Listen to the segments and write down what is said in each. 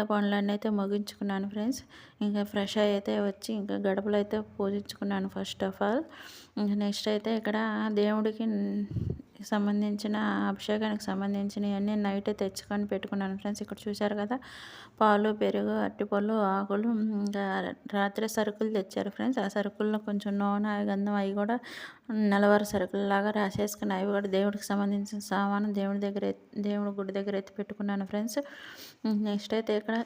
పనులన్నీ అయితే ముగించుకున్నాను ఫ్రెండ్స్. ఇంకా ఫ్రెష్ అయ్యి అయితే వచ్చి ఇంకా గడపలో అయితే పూజించుకున్నాను ఫస్ట్ ఆఫ్ ఆల్. ఇంక నెక్స్ట్ అయితే ఇక్కడ దేవుడికి సంబంధించిన అభిషేకానికి సంబంధించినవన్నీ నైటే తెచ్చుకొని పెట్టుకున్నాను ఫ్రెండ్స్. ఇక్కడ చూశారు కదా, పాలు, పెరుగు, అరటిపళ్ళు, ఆకులు, ఇంకా రాత్రి సరుకులు తెచ్చారు ఫ్రెండ్స్. ఆ సరుకుల్లో కొంచెం నూనె, గంధం అవి కూడా నెలవారీ సరుకుల్లాగా రాసేసుకుని అవి కూడా దేవుడికి సంబంధించిన సామాను దేవుడి గుడి దగ్గర ఎత్తి పెట్టుకున్నాను ఫ్రెండ్స్. నెక్స్ట్ అయితే ఇక్కడ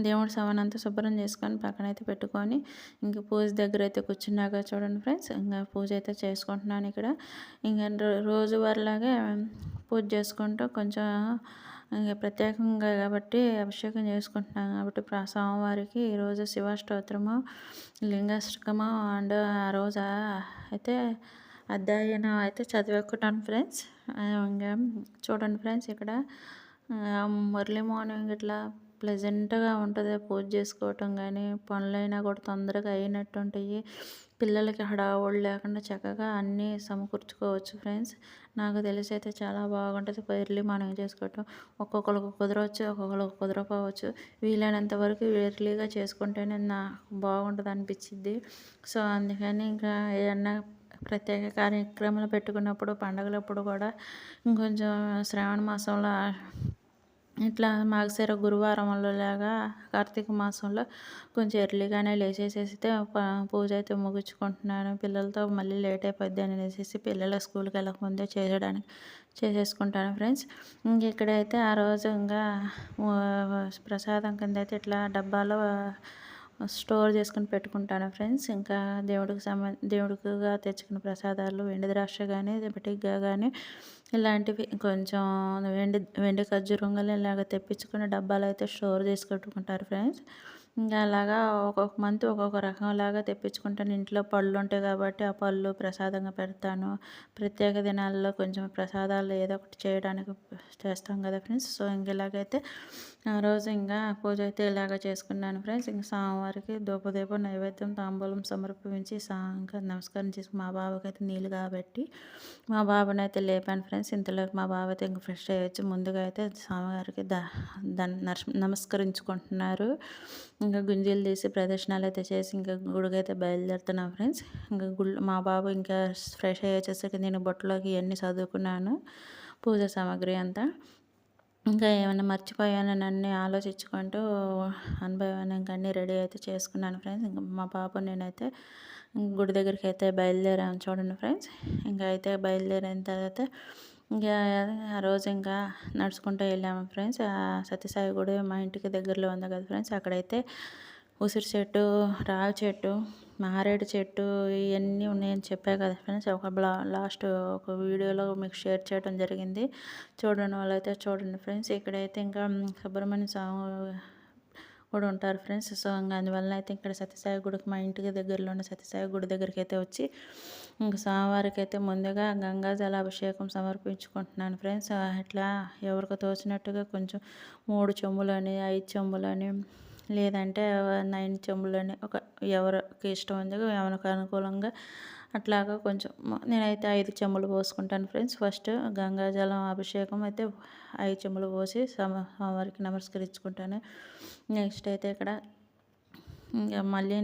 దేవుడి సామాన్ అంతా శుభ్రం చేసుకొని పక్కనైతే పెట్టుకొని ఇంక పూజ దగ్గర అయితే కూర్చున్నాక చూడండి ఫ్రెండ్స్, ఇంకా పూజ అయితే చేసుకుంటున్నాను ఇక్కడ. ఇంకా రోజువారిలాగే పూజ చేసుకుంటూ కొంచెం ఇంకా ప్రత్యేకంగా కాబట్టి అభిషేకం చేసుకుంటున్నాను కాబట్టి స్వామివారికి ఈరోజు శివాష్టోత్రము, లింగాష్టకము అండ్ ఆ రోజు అయితే అధ్యయనం అయితే చదివేసుకుంటాను ఫ్రెండ్స్. ఇంకా చూడండి ఫ్రెండ్స్, ఇక్కడ ఎర్లీ మార్నింగ్ ఇట్లా ప్లెజెంట్గా ఉంటుంది పూజ చేసుకోవటం, కానీ పనులైనా కూడా తొందరగా అయినట్టు ఉంటాయి. పిల్లలకి హడావుడి లేకుండా చక్కగా అన్నీ సమకూర్చుకోవచ్చు ఫ్రెండ్స్. నాకు తెలిసి అయితే చాలా బాగుంటుంది ఎర్లీ మార్నింగ్ చేసుకోవటం. ఒక్కొక్కరికి కుదరవచ్చు, ఒక్కొక్కరికి కుదరకపోవచ్చు. వీలైనంత వరకు ఎర్లీగా చేసుకుంటేనే నాకు బాగుంటుంది అనిపించింది. సో అందుకని ఇంకా ఏదన్నా ప్రత్యేక కార్యక్రమాలు పెట్టుకున్నప్పుడు, పండగలప్పుడు కూడా ఇంకొంచెం శ్రావణ మాసంలో ఇట్లా మార్గశిర గురువారంలో లాగా కార్తీక మాసంలో కొంచెం ఎర్లీగానే లేచేసేస్తే పూజ అయితే ముగించుకుంటున్నాను. పిల్లలతో మళ్ళీ లేట్ అయిపోద్ది అనేసి పిల్లల స్కూల్కి వెళ్ళకముందే చేసేసుకుంటాను ఫ్రెండ్స్. ఇక్కడైతే ఆ రోజు ఇంకా ప్రసాదం కింద అయితే ఇట్లా డబ్బాలో స్టోర్ చేసుకుని పెట్టుకుంటాను ఫ్రెండ్స్. ఇంకా దేవుడికిగా తెచ్చుకున్న ప్రసాదాలు వెండి ద్రాక్ష కానీ, పిటిగ్గా కానీ ఇలాంటివి కొంచెం వెండి ఖర్జూరంగా ఇలాగ తెప్పించుకుని డబ్బాలు అయితే స్టోర్ చేసి పెట్టుకుంటారు ఫ్రెండ్స్. ఇంకా అలాగా ఒక్కొక్క మంత్ ఒక్కొక్క రకంలాగా తెప్పించుకుంటాను. ఇంట్లో పళ్ళు ఉంటాయి కాబట్టి ఆ పళ్ళు ప్రసాదంగా పెడతాను. ప్రత్యేక దినాల్లో కొంచెం ప్రసాదాలు ఏదో ఒకటి చేయడానికి చేస్తాం కదా ఫ్రెండ్స్. సో ఇంక ఇలాగైతే ఆ రోజు ఇంకా పూజ అయితే ఇలాగ చేసుకున్నాను ఫ్రెండ్స్. ఇంకా స్వామివారికి ధూపదీపం నైవేద్యం తాంబూలం సమర్పించి ఇంకా నమస్కారం చేసి మా బాబుకి అయితే నీళ్ళు కాబట్టి మా బాబుని అయితే లేపాను ఫ్రెండ్స్. ఇంతలోకి మా బాబు అయితే ఇంకా ఫ్రెష్ అయ్యొచ్చు ముందుగా అయితే స్వామివారికి నమస్కరించుకుంటున్నారు. ఇంకా గుంజీలు తీసి ప్రదర్శనలు అయితే చేసి ఇంకా గుడికి అయితే బయలుదేరుతున్నాం ఫ్రెండ్స్. ఇంకా మా బాబు ఇంకా ఫ్రెష్ అయ్యి వచ్చేసరికి నేను బొట్టలోకి ఇవన్నీ చదువుకున్నాను, పూజ సామాగ్రి అంతా. ఇంకా ఏమైనా మర్చిపోయానని అన్నీ ఆలోచించుకుంటూ అనుభవాన్ని ఇంకా అన్నీ రెడీ అయితే చేసుకున్నాను ఫ్రెండ్స్. ఇంకా మా బాబు నేనైతే గుడి దగ్గరికి అయితే బయలుదేరాము చూడండి ఫ్రెండ్స్. ఇంకా అయితే బయలుదేరిన తర్వాత ఇంకా ఆ రోజు ఇంకా నడుచుకుంటూ వెళ్ళాము ఫ్రెండ్స్. సత్యసాయి గుడి మా ఇంటికి దగ్గరలో ఉంది కదా ఫ్రెండ్స్. అక్కడైతే ఉసిరి చెట్టు, రావి చెట్టు, మారేడు చెట్టు ఇవన్నీ ఉన్నాయని చెప్పా కదా ఫ్రెండ్స్. లాస్ట్ ఒక వీడియోలో మీకు షేర్ చేయడం జరిగింది. చూడండి వాళ్ళైతే చూడండి ఫ్రెండ్స్. ఇక్కడైతే ఇంకా సుబ్రహ్మణ్య స్వామి కూడా ఉంటారు ఫ్రెండ్స్. సో ఇంకా అందువల్ల అయితే ఇక్కడ సత్యసాయి గుడికి మా ఇంటికి దగ్గరలో ఉన్న సత్యసాయి గుడి దగ్గరికి అయితే వచ్చి ఇంకా స్వామివారికి అయితే ముందుగా గంగా జలాభిషేకం సమర్పించుకుంటున్నాను ఫ్రెండ్స్. ఇట్లా ఎవరికి తోచినట్టుగా కొంచెం 3 చెంబులని, 5 చెంబులని, లేదంటే 9 చెంబులని ఎవరికి ఇష్టం ఉంది ఎవరికి అనుకూలంగా అట్లాగా కొంచెం నేనైతే 5 చెంబులు పోసుకుంటాను ఫ్రెండ్స్. ఫస్ట్ గంగాజలం అభిషేకం అయితే 5 చెంబులు పోసి స్వామివారికి నమస్కరించుకుంటాను. నెక్స్ట్ అయితే ఇక్కడ ఇంకా మళ్ళీ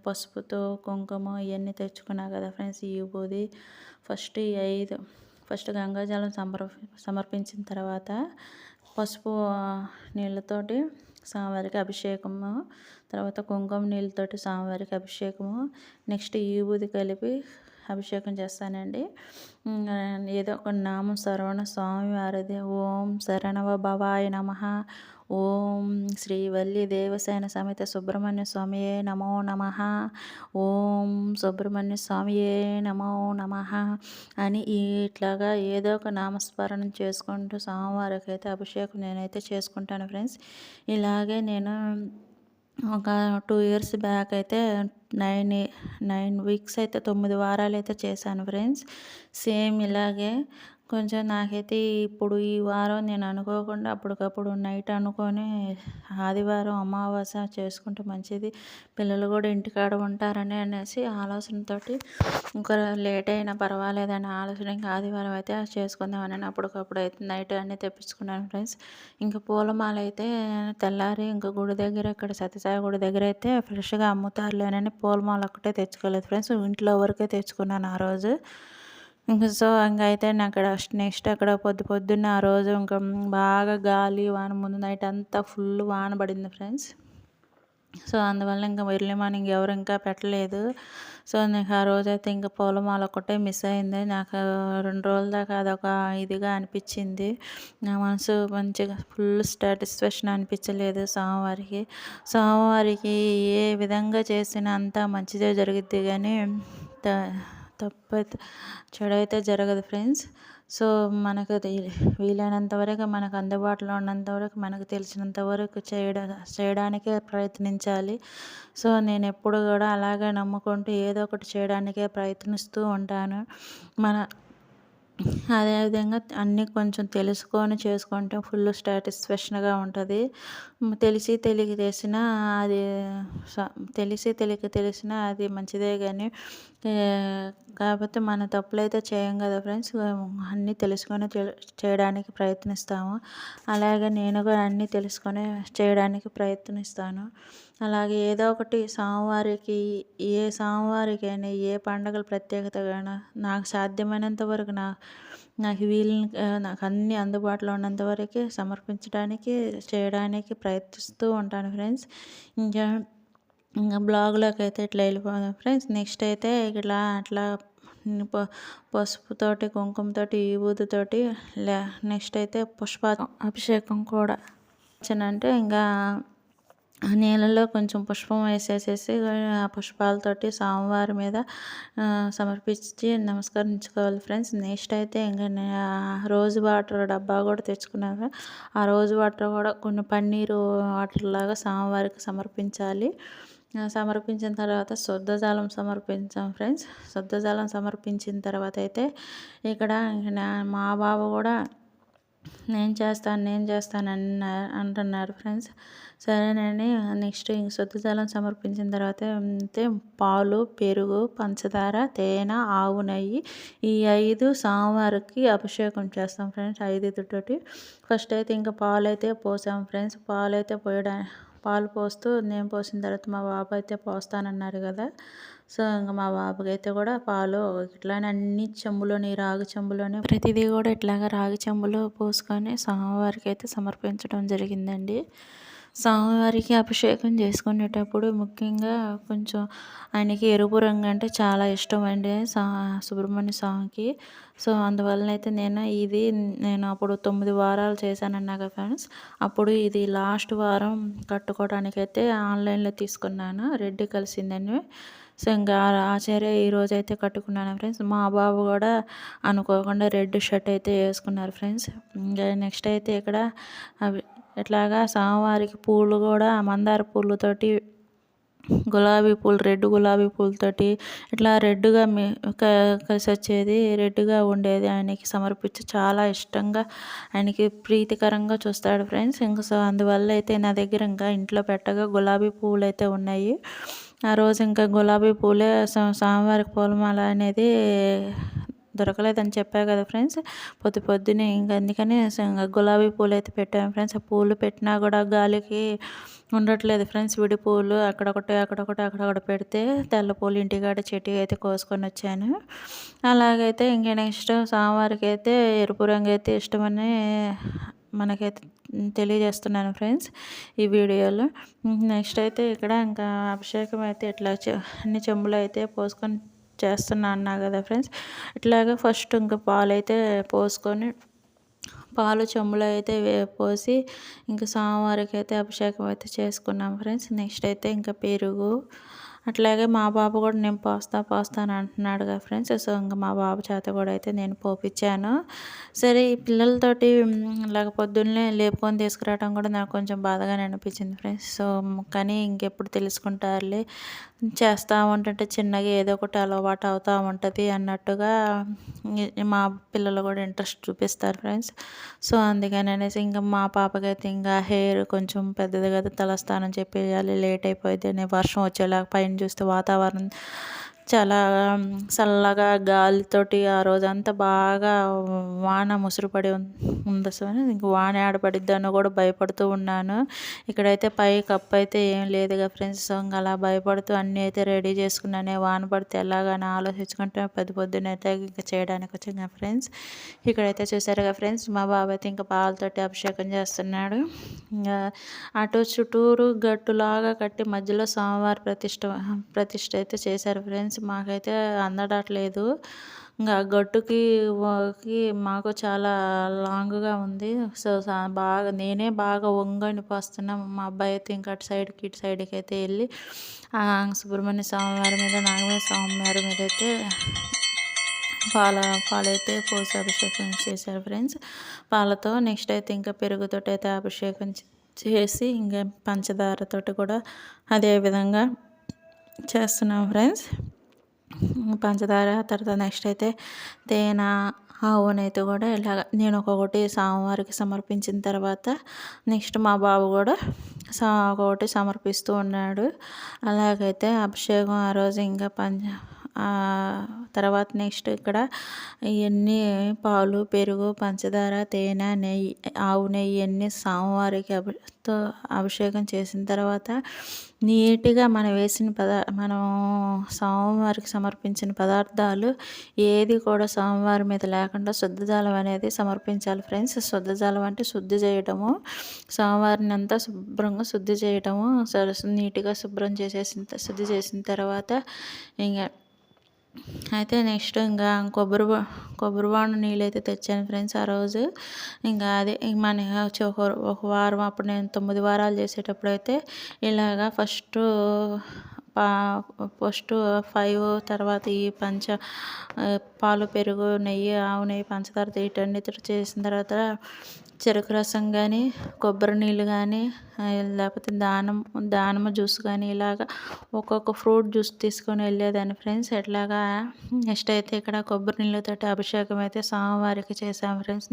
పసుపుతో కుంకుమ ఇవన్నీ తెచ్చుకున్నా కదా ఫ్రెండ్స్. ఈ విభూది ఫస్ట్ గంగాజలం సమర్పించిన తర్వాత పసుపు నీళ్ళతోటి స్వామివారికి అభిషేకము, తర్వాత కుంకుమ నీళ్ళతోటి స్వామివారికి అభిషేకము, నెక్స్ట్ ఈ విభూది కలిపి అభిషేకం చేస్తానండి. ఏదో ఒక నామం స్వామివారిది. ఓం శరణవ భవాయ నమః, ఓం శ్రీవల్లి దేవసేన సమేత సుబ్రహ్మణ్య స్వామియే నమో నమః, ఓం సుబ్రహ్మణ్య స్వామియే నమో నమః అని ఇట్లాగా ఏదో ఒక నామస్మరణం చేసుకుంటూ స్వామివారికి అయితే అభిషేకం నేనైతే చేసుకుంటాను ఫ్రెండ్స్. ఇలాగే నేను ఒక 2 years బ్యాక్ అయితే 9 weeks అయితే 9 వారాలు అయితే చేశాను ఫ్రెండ్స్. సేమ్ ఇలాగే కొంచెం నాకైతే ఇప్పుడు ఈ వారం నేను అనుకోకుండా అప్పటికప్పుడు నైట్ అనుకోని ఆదివారం అమావాస్య చేసుకుంటే మంచిది. పిల్లలు కూడా ఇంటికాడ ఉంటారని అనేసి ఆలోచనతోటి ఇంకా లేట్ అయినా పర్వాలేదనే ఆలోచన ఇంకా ఆదివారం అయితే చేసుకుందామని అప్పటికప్పుడు అయితే నైట్ అన్నీ తెప్పించుకున్నాను ఫ్రెండ్స్. ఇంకా పూలమాల అయితే తెల్లారి ఇంకా గుడి దగ్గర ఇక్కడ సత్యసాయి గుడి దగ్గర అయితే ఫ్రెష్గా అమ్ముతారులేనని పూలమాల ఒక్కటే తెచ్చుకోలేదు ఫ్రెండ్స్. ఇంట్లో వరకే తెచ్చుకున్నాను ఆ రోజు. ఇంక సో, ఇంకయితే అక్కడ నెక్స్ట్ అక్కడ పొద్దున్న ఆ రోజు ఇంకా బాగా గాలి, వాన ముందు నైట్ అంతా ఫుల్ వాన పడింది ఫ్రెండ్స్. సో, అందువల్ల ఇంకా ఎర్లీ మార్నింగ్ ఎవరు ఇంకా పెట్టలేదు. సో, నాకు ఆ రోజైతే ఇంకా పూలమాల ఒక్కటే మిస్ అయింది. నాకు 2 రోజుల దాకా అదొక ఇదిగా అనిపించింది. నా మనసు మంచిగా ఫుల్ సాటిస్ఫాక్షన్ అనిపించలేదు స్వామివారికి. స్వామివారికి ఏ విధంగా చేసినా అంతా మంచిదే జరుగుద్ది కానీ త తప్పైతే చెడైతే జరగదు ఫ్రెండ్స్. సో, మనకు వీలైనంత వరకు మనకు అందుబాటులో ఉన్నంత వరకు మనకు తెలిసినంత వరకు చేయడానికే ప్రయత్నించాలి. సో, నేను ఎప్పుడు కూడా అలాగే నమ్ముకుంటూ ఏదో ఒకటి చేయడానికే ప్రయత్నిస్తూ ఉంటాను. మన అదేవిధంగా అన్నీ కొంచెం తెలుసుకొని చేసుకుంటే ఫుల్ సాటిస్ఫాక్షన్గా ఉంటుంది. తెలిసి తెలియక చేసినా అది తెలిసి తెలియక తెలిసినా అది మంచిదే కానీ కాకపోతే మన తప్పులైతే చేయం కదా ఫ్రెండ్స్. అన్నీ తెలుసుకొని చేయడానికి ప్రయత్నిస్తాము. అలాగే నేను కూడా అన్నీ తెలుసుకొని చేయడానికి ప్రయత్నిస్తాను. అలాగే ఏదో ఒకటి స్వామివారికి ఏ స్వామివారికైనా ఏ పండగల ప్రత్యేకతగాను నాకు సాధ్యమైనంత వరకు నాకు నాకు అన్నీ అందుబాటులో ఉన్నంత వరకే సమర్పించడానికి చేయడానికి ప్రయత్నిస్తూ ఉంటాను ఫ్రెండ్స్. ఇంకా బ్లాగ్లోకి అయితే ఇట్లా వెళ్ళిపోదాం ఫ్రెండ్స్. నెక్స్ట్ అయితే అట్లా పసుపుతోటి కుంకుమతోటి విభూతితోటి నెక్స్ట్ అయితే అభిషేకం కూడా అంటే ఇంకా నీళ్ళలో కొంచెం పుష్పం వేసేసేసి ఆ పుష్పాలతోటి స్వామివారి మీద సమర్పించి నమస్కరించుకోవాలి ఫ్రెండ్స్. నెక్స్ట్ అయితే ఇంకా రోజు వాటర్ డబ్బా కూడా తెచ్చుకున్నాను. ఆ రోజు వాటర్ కూడా కొన్ని పన్నీరు వాటర్ లాగా స్వామివారికి సమర్పించాలి. సమర్పించిన తర్వాత శుద్ధజలం సమర్పించాం ఫ్రెండ్స్. శుద్ధజలం సమర్పించిన తర్వాత అయితే ఇక్కడ మా బాబు కూడా నేను చేస్తాను అంటున్నారు ఫ్రెండ్స్. సరేనండి. నెక్స్ట్ శుద్ధజలం సమర్పించిన తర్వాత అయితే పాలు, పెరుగు, పంచదార, తేనె, ఆవు నెయ్యి ఈ 5 స్వామివారికి అభిషేకం చేస్తాం ఫ్రెండ్స్. 5 ఫస్ట్ అయితే ఇంకా పాలు అయితే పోసాం ఫ్రెండ్స్. పాలు పోస్తూ నేను పోసిన తర్వాత మా బాబు అయితే పోస్తానన్నారు కదా. సో, ఇంకా మా బాబుకి అయితే కూడా పాలు ఇట్లానే అన్ని చెంబులోని రాగి చెంబులోనే ప్రతిదీ కూడా ఇట్లాగా రాగి చెంబులో పోసుకొని స్వామివారికి అయితే సమర్పించడం జరిగిందండి. స్వామివారికి అభిషేకం చేసుకునేటప్పుడు ముఖ్యంగా కొంచెం ఆయనకి ఎరుపు రంగు అంటే చాలా ఇష్టం అండి సుబ్రహ్మణ్య స్వామికి. సో, అందువలన అయితే నేను అప్పుడు 9 వారాలు చేశానన్నాగా ఫ్రెండ్స్. అప్పుడు ఇది లాస్ట్ వారం కట్టుకోవడానికైతే ఆన్లైన్లో తీసుకున్నాను. రెడ్ కలిసిందని. సో, ఇంకా ఆచార్య ఈరోజైతే కట్టుకున్నాను ఫ్రెండ్స్. మా బాబు కూడా అనుకోకుండా రెడ్ షర్ట్ అయితే వేసుకున్నారు ఫ్రెండ్స్. ఇంకా నెక్స్ట్ అయితే ఇక్కడ ఇట్లాగా స్వామివారికి పూలు కూడా మందార పూలతోటి గులాబీ పూలు రెడ్ గులాబీ పూలతోటి ఇట్లా రెడ్గా కలిసి వచ్చేది రెడ్గా ఉండేది ఆయనకి సమర్పించి చాలా ఇష్టంగా ఆయనకి ప్రీతికరంగా చూస్తాడు ఫ్రెండ్స్. ఇంకా సో, అందువల్ల అయితే నా దగ్గర ఇంకా ఇంట్లో పెట్టగా గులాబీ పూలు అయితే ఉన్నాయి. ఆ రోజు ఇంకా గులాబీ పూలే స్వామివారికి పూలమాల అనేది దొరకలేదని చెప్పా కదా ఫ్రెండ్స్. పొద్దున్నే ఇంకా అందుకని గులాబీ పూలు అయితే పెట్టాను ఫ్రెండ్స్. ఆ పూలు పెట్టినా కూడా గాలికి ఉండట్లేదు ఫ్రెండ్స్. విడి పూలు అక్కడొకటి పెడితే తెల్ల పూలు ఇంటికాడ చెట్టు అయితే కోసుకొని వచ్చాను. అలాగైతే ఇంకా నెక్స్ట్ స్వామివారికి అయితే ఎరుపు రంగు అయితే ఇష్టమని మనకైతే తెలియజేస్తున్నాను ఫ్రెండ్స్ ఈ వీడియోలో. నెక్స్ట్ అయితే ఇక్కడ ఇంకా అభిషేకం అయితే ఇట్లా అన్ని చెంబులు అయితే పోసుకొని చేస్తున్నా అన్నా కదా ఫ్రెండ్స్. ఇట్లాగా ఫస్ట్ ఇంకా పాలు అయితే పోసుకొని పాలు చెంబులో అయితే పోసి ఇంకా స్వామివారికి అయితే అభిషేకం అయితే చేసుకున్నాం ఫ్రెండ్స్. నెక్స్ట్ అయితే ఇంకా పెరుగు అట్లాగే మా బాబు కూడా నేను పోస్తాను అంటున్నాడుగా ఫ్రెండ్స్. సో ఇంక మా బాబు చేత కూడా అయితే నేను పోపిచ్చాను. సరే ఈ పిల్లలతోటి ఇలాగ పొద్దున్నే లేపుకొని తీసుకురావడం కూడా నాకు కొంచెం బాధగానే అనిపించింది ఫ్రెండ్స్. సో కానీ ఇంకెప్పుడు తెలుసుకుంటారులే, చేస్తూ ఉంటుంటే చిన్నగా ఏదో ఒకటి అలవాటు అవుతూ ఉంటుంది అన్నట్టుగా మా పిల్లలు కూడా ఇంట్రెస్ట్ చూపిస్తారు ఫ్రెండ్స్. సో అందుకని అనేసి ఇంకా మా పాపకైతే ఇంకా హెయిర్ కొంచెం పెద్దది కదా, తలస్నానం చేపియాలి, లేట్ అయిపోయింది అని వర్షం వచ్చేలాగా పైన చూస్తే వాతావరణం చాలా చల్లగా గాలితోటి ఆ రోజంతా బాగా వాన ముసురుపడి ఉంది. సో ఇంక వాన ఆడపడిద్దని కూడా భయపడుతూ ఉన్నాను. ఇక్కడైతే పై కప్పు అయితే ఏం లేదుగా ఫ్రెండ్స్. సో ఇంకా అలా భయపడుతూ అన్నీ అయితే రెడీ చేసుకున్నానే, వాన పడితే ఎలాగని ఆలోచించుకుంటే పొద్దునైతే ఇంకా చేయడానికి వచ్చింది ఫ్రెండ్స్. ఇక్కడైతే చూసారుగా ఫ్రెండ్స్, మా బాబు అయితే ఇంకా పాలతోటి అభిషేకం చేస్తున్నాడు. ఇంకా అటు చుట్టూరు గట్టులాగా కట్టి మధ్యలో స్వామివారి ప్రతిష్ఠ అయితే చేశారు ఫ్రెండ్స్. మాకైతే అందడట్లేదు. ఇంకా గట్టుకి మాకు చాలా లాంగ్గా ఉంది. సో నేనే బాగా వంగని పోస్తున్నా. మా అబ్బాయి అయితే ఇంకా అటు సైడ్కి అయితే వెళ్ళి సుబ్రహ్మణ్య స్వామివారి మీద, నాగమయ్య స్వామివారి మీద అయితే పాలైతే పోసి అభిషేకం చేశారు ఫ్రెండ్స్. పాలతో నెక్స్ట్ అయితే ఇంకా పెరుగుతోటి అయితే అభిషేకం చేసి ఇంకా పంచదారతోటి కూడా అదే విధంగా చేస్తున్నాం ఫ్రెండ్స్. పంచదార తర్వాత నెక్స్ట్ అయితే తేనె, ఆవునైతే కూడా ఇలాగ నేను ఒక్కొక్కటి స్వామివారికి సమర్పించిన తర్వాత నెక్స్ట్ మా బాబు కూడా ఒక్కొక్కటి సమర్పిస్తూ ఉన్నాడు. అలాగైతే అభిషేకం ఆ రోజు ఇంకా తర్వాత నెక్స్ట్ ఇక్కడ ఇవన్నీ పాలు, పెరుగు, పంచదార, తేనె, నెయ్యి, ఆవు నెయ్యి ఇవన్నీ స్వామివారికి అభిషేకం చేసిన తర్వాత నీట్గా మనం స్వామివారికి సమర్పించిన పదార్థాలు ఏది కూడా స్వామివారి మీద లేకుండా శుద్ధ జలం అనేది సమర్పించాలి ఫ్రెండ్స్. శుద్ధ జలం అంటే శుద్ధి చేయటము, స్వామివారిని అంతా శుభ్రంగా శుద్ధి చేయటము. నీట్గా శుద్ధి చేసిన తర్వాత ఇంకా అయితే నెక్స్ట్ ఇంకా కొబ్బరి బాండ నీళ్ళు అయితే తెచ్చాను ఫ్రెండ్స్ ఆ రోజు. ఇంకా అదే మన ఒక వారం అప్పుడు నేను 9 వారాలు చేసేటప్పుడు అయితే ఇలాగా ఫస్ట్ 5 తర్వాత ఈ పాలు, పెరుగు, నెయ్యి, ఆవు నెయ్యి, పంచదార వీటన్నిటితో చేసిన తర్వాత చెరుకు రసం కానీ, కొబ్బరి నీళ్ళు కానీ, లేకపోతే దానిమ్మ జ్యూస్ కానీ ఇలాగ ఒక్కొక్క ఫ్రూట్ జ్యూస్ తీసుకొని వెళ్ళేదాన్ని ఫ్రెండ్స్. ఎట్లాగా నెక్స్ట్ అయితే ఇక్కడ కొబ్బరి నీళ్ళతోటి అభిషేకం అయితే స్వామివారికి చేశాము ఫ్రెండ్స్.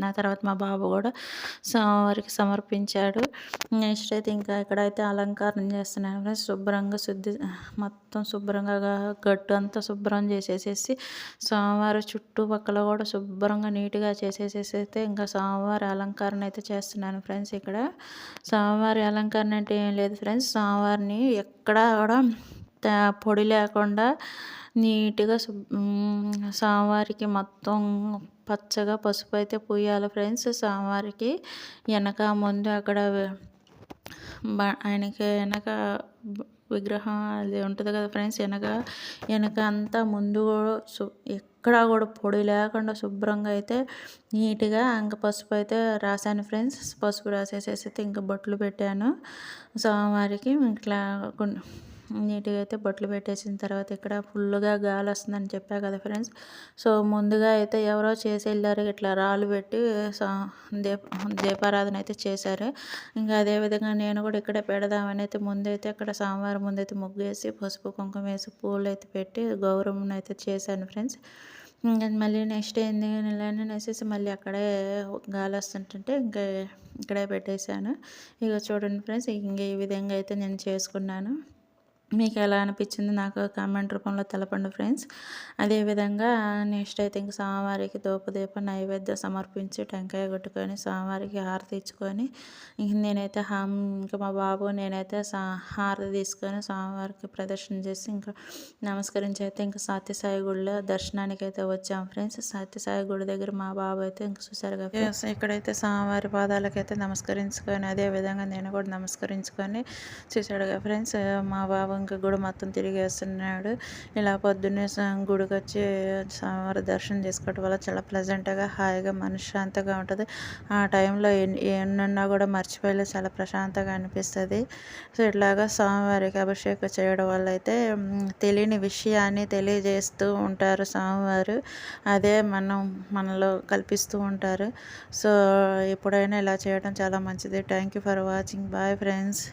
నా తర్వాత మా బాబు కూడా స్వామివారికి సమర్పించాడు. నెక్స్ట్ అయితే ఇంకా ఇక్కడైతే అలంకారం చేస్తున్నాను ఫ్రెండ్స్. మొత్తం శుభ్రంగా గట్టు అంతా శుభ్రం చేసేసేసి స్వామివారి చుట్టుపక్కల కూడా శుభ్రంగా నీట్గా చేసేసేసి అయితే ఇంకా స్వామివారి అలంకరణ అయితే చేస్తున్నాను ఫ్రెండ్స్. ఇక్కడ స్వామివారి అలంకరణ అంటే ఏం లేదు ఫ్రెండ్స్, స్వామివారిని ఎక్కడా కూడా పొడి లేకుండా నీట్గా స్వామివారికి మొత్తం పచ్చగా పసుపు అయితే పూయాలి ఫ్రెండ్స్. స్వామివారికి ముందు అక్కడ ఆయనకి విగ్రహం అది ఉంటుంది కదా ఫ్రెండ్స్, వెనక అంతా ముందు కూడా ఎక్కడా కూడా పొడి లేకుండా శుభ్రంగా అయితే నీట్గా ఇంకా పసుపు అయితే రాశాను ఫ్రెండ్స్. పసుపు రాసేసేసి అయితే ఇంకా బొట్లు పెట్టాను స్వామివారికి. ఇట్లా నీట్గా అయితే బొట్లు పెట్టేసిన తర్వాత ఇక్కడ ఫుల్గా గాలి వస్తుందని చెప్పా కదా ఫ్రెండ్స్. సో ముందుగా అయితే ఎవరో చేసి వెళ్ళారు, ఇట్లా రాళ్ళు పెట్టి దీపారాధన అయితే చేశారు. ఇంకా అదేవిధంగా నేను కూడా ఇక్కడే పెడదామని అయితే ముందైతే అక్కడ స్వామివారి ముందైతే ముగ్గు వేసి పసుపు కుంకుమ వేసి పూలు అయితే పెట్టి గౌరవం అయితే చేశాను ఫ్రెండ్స్. ఇంకా మళ్ళీ నెక్స్ట్ ఏంది అనేసి మళ్ళీ అక్కడే గాలి వస్తుంటుంటే ఇంకా ఇక్కడే పెట్టేశాను. ఇక చూడండి ఫ్రెండ్స్, ఇంకా ఈ విధంగా అయితే నేను చేసుకున్నాను. మీకు ఎలా అనిపించింది నాకు కామెంట్ రూపంలో తెలపండి ఫ్రెండ్స్. అదేవిధంగా నెక్స్ట్ అయితే ఇంక స్వామివారికి ధూపదీప నైవేద్యం సమర్పించి టెంకాయ కొట్టుకొని స్వామివారికి హారతి ఇచ్చుకొని ఇంక నేనైతే ఇంకా మా బాబు నేనైతే హారతి తీసుకొని స్వామివారికి ప్రదర్శన చేసి ఇంకా నమస్కరించి అయితే ఇంకా సత్యసాయి గుడిలో దర్శనానికి అయితే వచ్చాం ఫ్రెండ్స్. సత్యసాయి గుడి దగ్గర మా బాబు అయితే ఇంక చూసారుగా ఇక్కడైతే స్వామివారి పాదాలకైతే నమస్కరించుకొని అదేవిధంగా నేను కూడా నమస్కరించుకొని చూసాడుగా ఫ్రెండ్స్. మా బాబు ఇంకా గుడి మొత్తం తిరిగేస్తున్నాడు. ఇలా పొద్దున్నే గుడికి వచ్చి స్వామివారి దర్శనం చేసుకోవడం వల్ల చాలా ప్లెజెంట్గా, హాయిగా, మనశ్శాంతిగా ఉంటుంది. ఆ టైంలో ఎన్నున్నా కూడా మర్చిపోయి చాలా ప్రశాంతంగా అనిపిస్తుంది. సో ఇట్లాగా స్వామివారికి అభిషేకం చేయడం వల్ల అయితే తెలియని విషయాన్ని తెలియజేస్తూ ఉంటారు స్వామివారు. అదే మనలో కల్పిస్తూ ఉంటారు. సో ఎప్పుడైనా ఇలా చేయడం చాలా మంచిది. Thank you for watching. Bye friends.